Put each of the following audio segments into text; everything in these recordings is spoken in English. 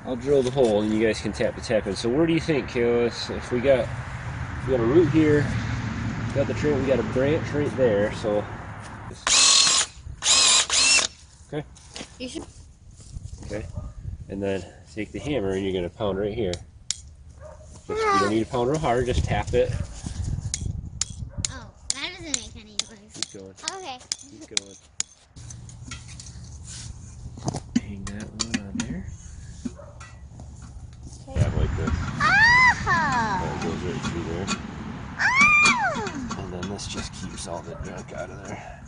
I'll drill the hole and you guys can tap the tap in. So where do you think, Kayla? If we got a root here, got the tree, we got a branch right there. So okay. You should. Okay. And then take the hammer and you're gonna pound right here. You don't need to pound real hard, just tap it. Oh, that doesn't make any noise. Keep going. Okay. Keep going. Hang that one on there. Okay. Tap like this. Ah! That goes right through there. Ah! And then this just keeps all the junk out of there.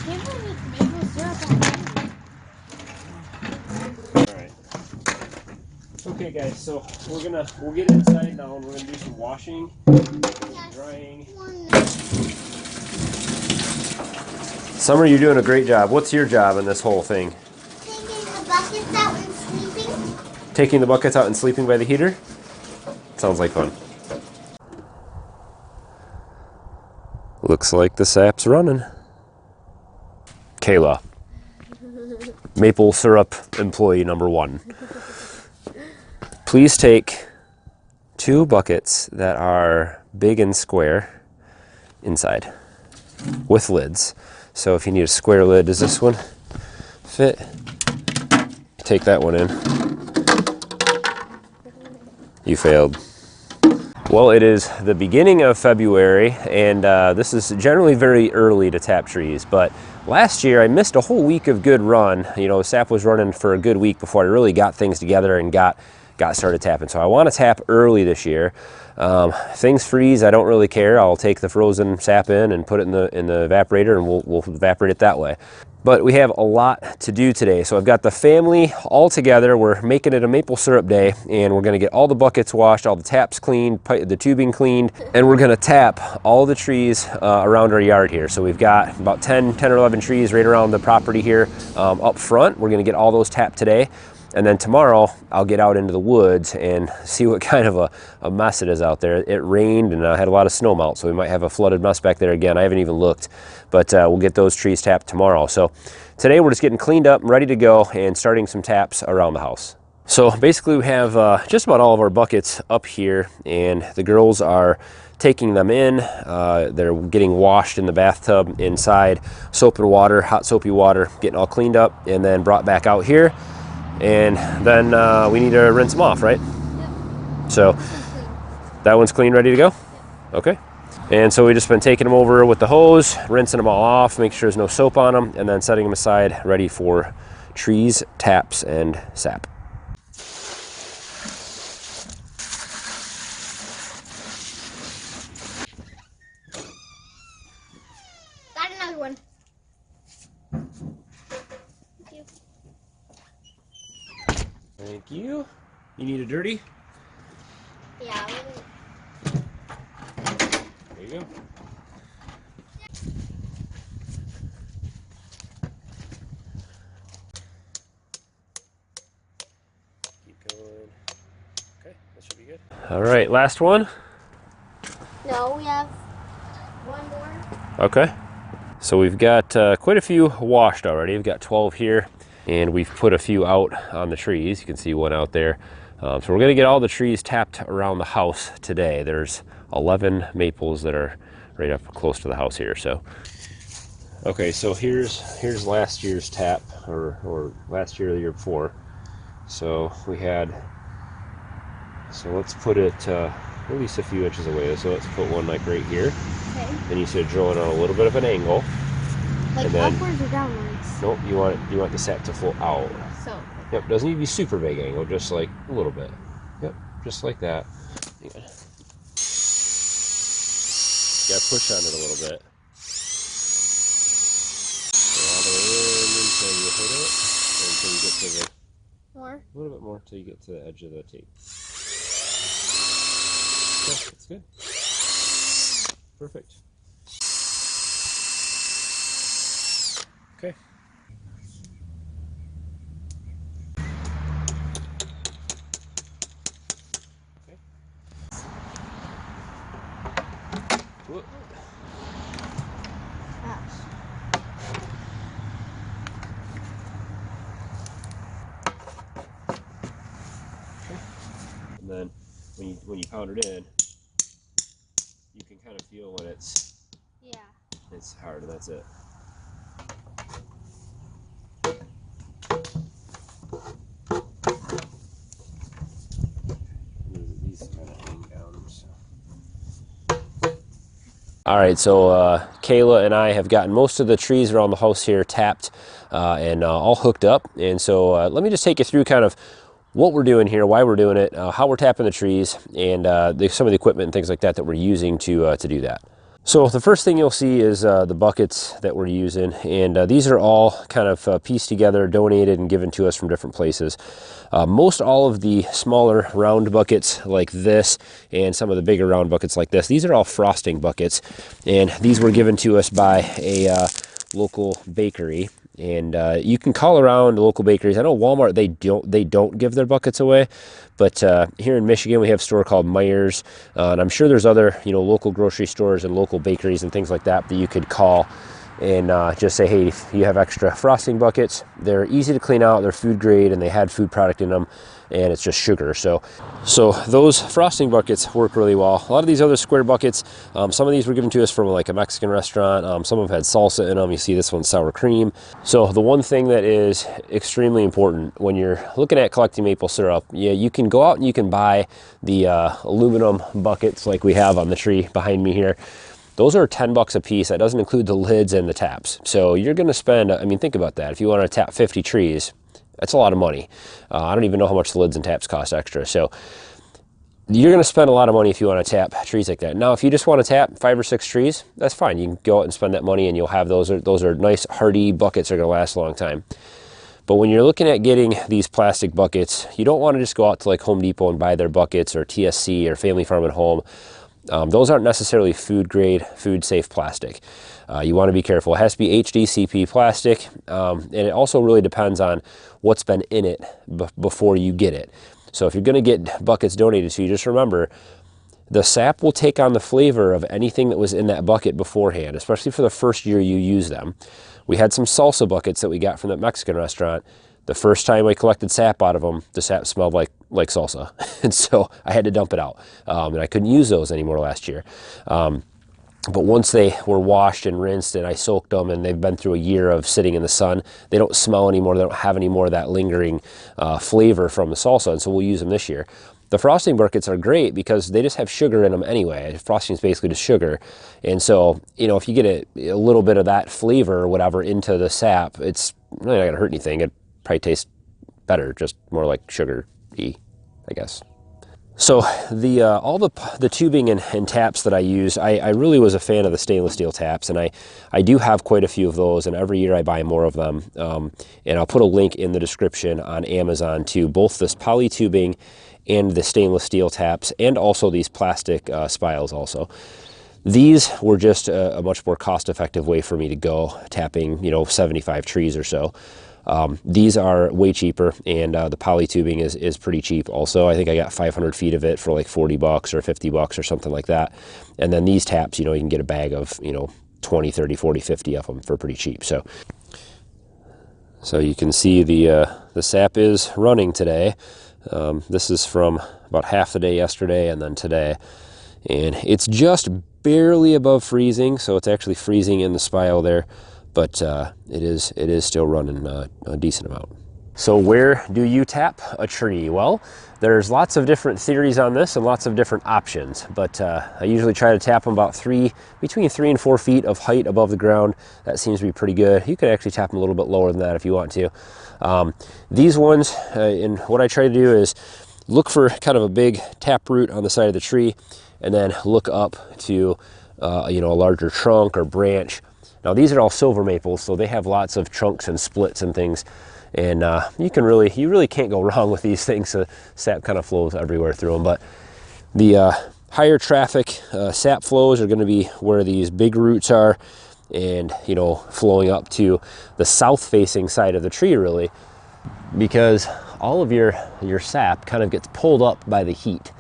Maple syrup already. Alright. Okay guys, so we'll get inside now and we're gonna do some washing, Yes. drying. One. Summer, you're doing a great job. What's your job in this whole thing? Taking the buckets out and sleeping. Taking the buckets out and sleeping by the heater? Sounds like fun. Looks like the sap's running. Kayla, maple syrup employee number 1. Please take 2 buckets that are big and square inside with lids. So if you need a square lid, does this one fit? Take that one in. You failed. Well, it is the beginning of February, and this is generally very early to tap trees, but last year I missed a whole week of good run. You know, sap was running for a good week before I really got things together and got started tapping. So I want to tap early this year. Things freeze, I don't really care. I'll take the frozen sap in and put it in the evaporator, and we'll evaporate it that way. But we have a lot to do today. So I've got the family all together. We're making it a maple syrup day, and we're gonna get all the buckets washed, all the taps cleaned, the tubing cleaned, and we're gonna tap all the trees around our yard here. So we've got about 10 or 11 trees right around the property here up front. We're gonna get all those tapped today. And then tomorrow I'll get out into the woods and see what kind of a mess it is out there. It rained and had a lot of snow melt, so we might have a flooded mess back there again. I haven't even looked, but we'll get those trees tapped tomorrow. So today we're just getting cleaned up, ready to go, and starting some taps around the house. So basically we have just about all of our buckets up here, and the girls are taking them in. They're getting washed in the bathtub inside, soap and water, hot soapy water, getting all cleaned up, and then brought back out here. And then we need to rinse them off, right? Yep. So that one's clean, ready to go? Yep. Okay. And so we just been taking them over with the hose, rinsing them all off, make sure there's no soap on them, and then setting them aside, ready for trees, taps, and sap. Got another one. Thank you. You need a dirty? Yeah. There you go. Keep going. Okay, that should be good. All right, last one. No, we have one more. Okay. So we've got quite a few washed already. We've got 12 here, and we've put a few out on the trees. You can see one out there. So we're gonna get all the trees tapped around the house today. There's 11 maples that are right up close to the house here. So, okay, so here's last year's tap, or last year or the year before. So we had, so let's put it at least a few inches away. So let's put one like right here. Okay. Then you should drill it on a little bit of an angle. Like and then, upwards or downwards? Nope, you want the sap to flow out. So. Yep, doesn't need to be super big angle, just like a little bit. Yep, just like that. Hang on. You gotta push on it a little bit. Go all the way in until you hit it, or until you get to the... More? A little bit more until you get to the edge of the tape. Okay, that's good. Perfect. Okay. pounded in, you can kind of feel when it's hard, and that's it. These kind of hang down. So. All right, so Kayla and I have gotten most of the trees around the house here tapped and all hooked up. And so let me just take you through kind of what we're doing here, why we're doing it, how we're tapping the trees, and some of the equipment and things like that that we're using to do that. So the first thing you'll see is the buckets that we're using, and these are all kind of pieced together, donated, and given to us from different places. Most all of the smaller round buckets like this and some of the bigger round buckets like this, these are all frosting buckets, and these were given to us by a local bakery. And you can call around local bakeries. I know Walmart, they don't give their buckets away, but here in Michigan we have a store called Meijer's, and I'm sure there's other local grocery stores and local bakeries and things like that that you could call and just say, hey, if you have extra frosting buckets, they're easy to clean out, they're food grade, and they had food product in them, and it's just sugar. So those frosting buckets work really well. A lot of these other square buckets, some of these were given to us from like a Mexican restaurant. Some of them had salsa in them. You see this one's sour cream. So the one thing that is extremely important when you're looking at collecting maple syrup, yeah, you can go out and you can buy the aluminum buckets like we have on the tree behind me here. Those are $10 a piece. That doesn't include the lids and the taps. So you're going to spend, I mean, think about that. If you want to tap 50 trees, that's a lot of money. I don't even know how much the lids and taps cost extra. So you're going to spend a lot of money if you want to tap trees like that. Now, if you just want to tap 5 or 6 trees, that's fine. You can go out and spend that money and you'll have those are nice, hardy buckets that are going to last a long time. But when you're looking at getting these plastic buckets, you don't want to just go out to like Home Depot and buy their buckets, or TSC or Family Farm and Home. Those aren't necessarily food grade, food safe plastic. You want to be careful. It has to be HDCP plastic, and it also really depends on what's been in it before you get it. So if you're going to get buckets donated to you, just remember the sap will take on the flavor of anything that was in that bucket beforehand, especially for the first year you use them. We had some salsa buckets that we got from that Mexican restaurant. The first time I collected sap out of them, the sap smelled like salsa. And so I had to dump it out. And I couldn't use those anymore last year. But once they were washed and rinsed and I soaked them and they've been through a year of sitting in the sun, they don't smell anymore. They don't have any more of that lingering flavor from the salsa. And so we'll use them this year. The frosting buckets are great because they just have sugar in them anyway. Frosting is basically just sugar. And so, if you get a little bit of that flavor or whatever into the sap, it's really not going to hurt anything. It probably tastes better, just more like sugar-y, I guess. So all the tubing and taps that I use, I really was a fan of the stainless steel taps, and I do have quite a few of those, and every year I buy more of them. And I'll put a link in the description on Amazon to both this poly tubing and the stainless steel taps, and also these plastic spiles also. These were just a much more cost-effective way for me to go tapping, 75 trees or so. These are way cheaper, and the poly tubing is pretty cheap also. I think I got 500 feet of it for like $40 or $50 or something like that. And then these taps, you can get a bag of 20, 30, 40, 50 of them for pretty cheap. So you can see the sap is running today. This is from about half the day yesterday and then today, and it's just barely above freezing, so it's actually freezing in the spile there. But it is still running a decent amount. So where do you tap a tree? Well, there's lots of different theories on this and lots of different options, but I usually try to tap them about between 3 and 4 feet of height above the ground. That seems to be pretty good. You could actually tap them a little bit lower than that if you want to. These ones, and what I try to do is look for kind of a big tap root on the side of the tree, and then look up to a larger trunk or branch. Now these are all silver maples, so they have lots of trunks and splits and things, and you really can't go wrong with these things. The sap kind of flows everywhere through them. But the higher traffic sap flows are going to be where these big roots are, and flowing up to the south-facing side of the tree, really, because all of your sap kind of gets pulled up by the heat.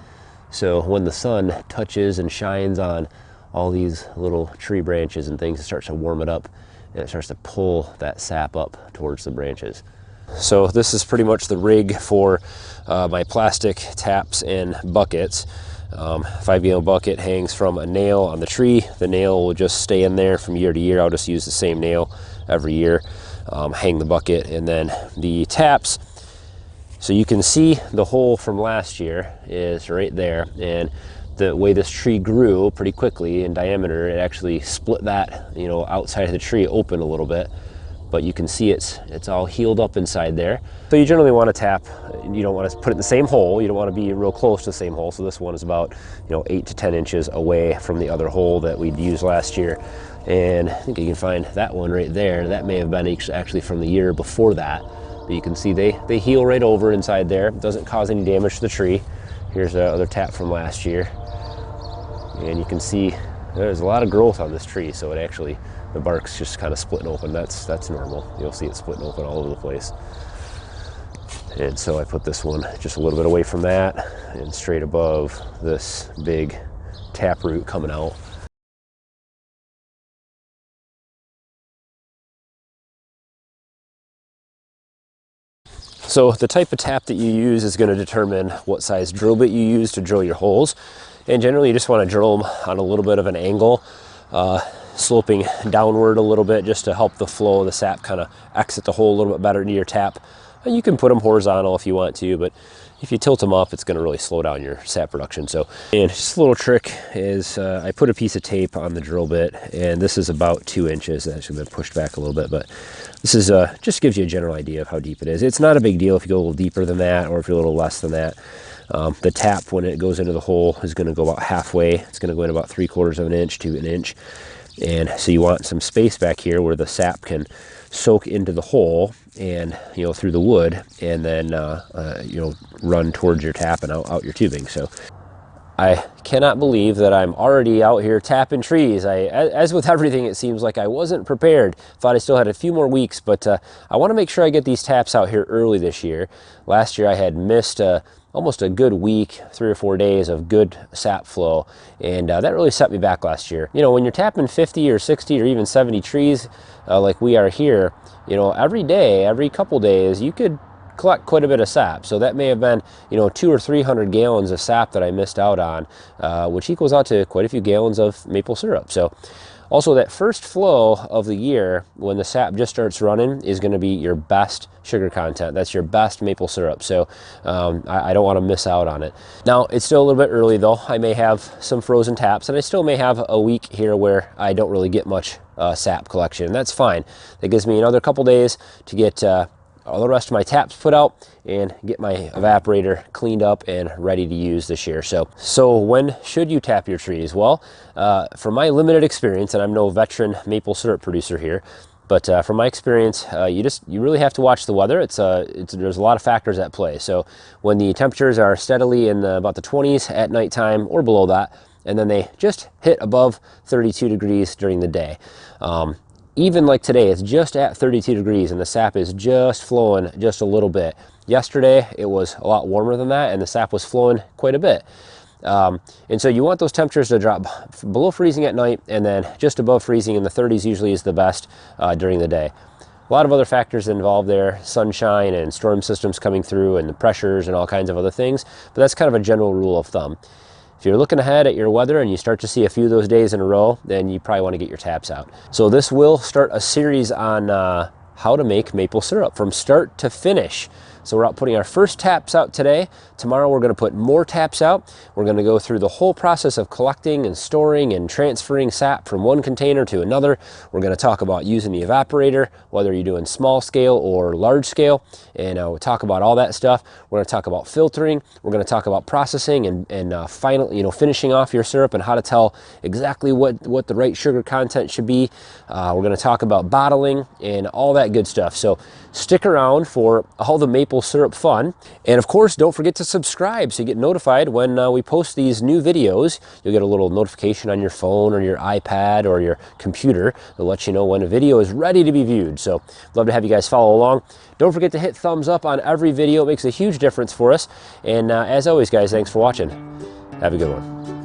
So when the sun touches and shines on all these little tree branches and things, it starts to warm it up, and it starts to pull that sap up towards the branches. So this is pretty much the rig for my plastic taps and buckets. 5-gallon bucket hangs from a nail on the tree. The nail will just stay in there from year to year. I'll just use the same nail every year, hang the bucket, and then the taps. So you can see the hole from last year is right there, and the way this tree grew pretty quickly in diameter, it actually split that, you know, outside of the tree open a little bit. But you can see it's all healed up inside there. So you generally want to tap, you don't want to put it in the same hole, you don't want to be real close to the same hole. So this one is about, you know, 8 to 10 inches away from the other hole that we'd used last year. And I think you can find that one right there. That may have been actually from the year before that. But you can see they heal right over inside there. It doesn't cause any damage to the tree. Here's the other tap from last year. And you can see there's a lot of growth on this tree, so it actually, the bark's just kind of splitting open. That's normal. You'll see it splitting open all over the place. And so I put this one just a little bit away from that and straight above this big tap root coming out. So the type of tap that you use is going to determine what size drill bit you use to drill your holes. And generally you just want to drill them on a little bit of an angle, sloping downward a little bit, just to help the flow of the sap kind of exit the hole a little bit better into your tap. And you can put them horizontal if you want to, but if you tilt them up, it's going to really slow down your sap production. So, and just a little trick is I put a piece of tape on the drill bit, and this is about 2 inches. It's actually been pushed back a little bit, but this is just gives you a general idea of how deep it is. It's not a big deal if you go a little deeper than that, or if you're a little less than that. The tap, when it goes into the hole, is going to go about halfway. It's going to go in about 3/4 of an inch to an inch. And so you want some space back here where the sap can soak into the hole and, you know, through the wood, and then, you know, run towards your tap and out your tubing. So I cannot believe that I'm already out here tapping trees. As with everything, it seems like I wasn't prepared. Thought I still had a few more weeks, but I want to make sure I get these taps out here early this year. Last year I had missed almost a good week, 3 or 4 days of good sap flow, and that really set me back last year. You know, when you're tapping 50 or 60 or even 70 trees like we are here, you know, every day, every couple days, you could collect quite a bit of sap. So that may have been, you know, 200 or 300 gallons of sap that I missed out on, which equals out to quite a few gallons of maple syrup. So also, that first flow of the year, when the sap just starts running, is going to be your best sugar content. That's your best maple syrup. So I don't want to miss out on it. Now, it's still a little bit early though. I may have some frozen taps, and I still may have a week here where I don't really get much sap collection. And that's fine. That gives me another couple days to get all the rest of my taps put out and get my evaporator cleaned up and ready to use this year. So when should you tap your trees? Well, from my limited experience, and I'm no veteran maple syrup producer here, but from my experience, you really have to watch the weather. There's a lot of factors at play. So when the temperatures are steadily in about the 20s at nighttime or below that, and then they just hit above 32 degrees during the day. Even like today, it's just at 32 degrees and the sap is just flowing just a little bit. Yesterday, it was a lot warmer than that and the sap was flowing quite a bit. And so you want those temperatures to drop below freezing at night, and then just above freezing in the 30s usually is the best during the day. A lot of other factors involved there, sunshine and storm systems coming through and the pressures and all kinds of other things, but that's kind of a general rule of thumb. If you're looking ahead at your weather and you start to see a few of those days in a row, then you probably want to get your taps out. So this will start a series on how to make maple syrup from start to finish. So we're out putting our first taps out today. Tomorrow we're going to put more taps out. We're going to go through the whole process of collecting and storing and transferring sap from one container to another. We're going to talk about using the evaporator, whether you're doing small scale or large scale, and we'll talk about all that stuff. We're going to talk about filtering. We're going to talk about processing and finally, you know, finishing off your syrup and how to tell exactly what the right sugar content should be. We're going to talk about bottling and all that good stuff. So stick around for all the maple syrup fun. And of course, don't forget to subscribe so you get notified when we post these new videos. You'll get a little notification on your phone or your iPad or your computer to let you know when a video is ready to be viewed. So love to have you guys follow along. Don't forget to hit thumbs up on every video. It makes a huge difference for us. And as always, guys, thanks for watching. Have a good one.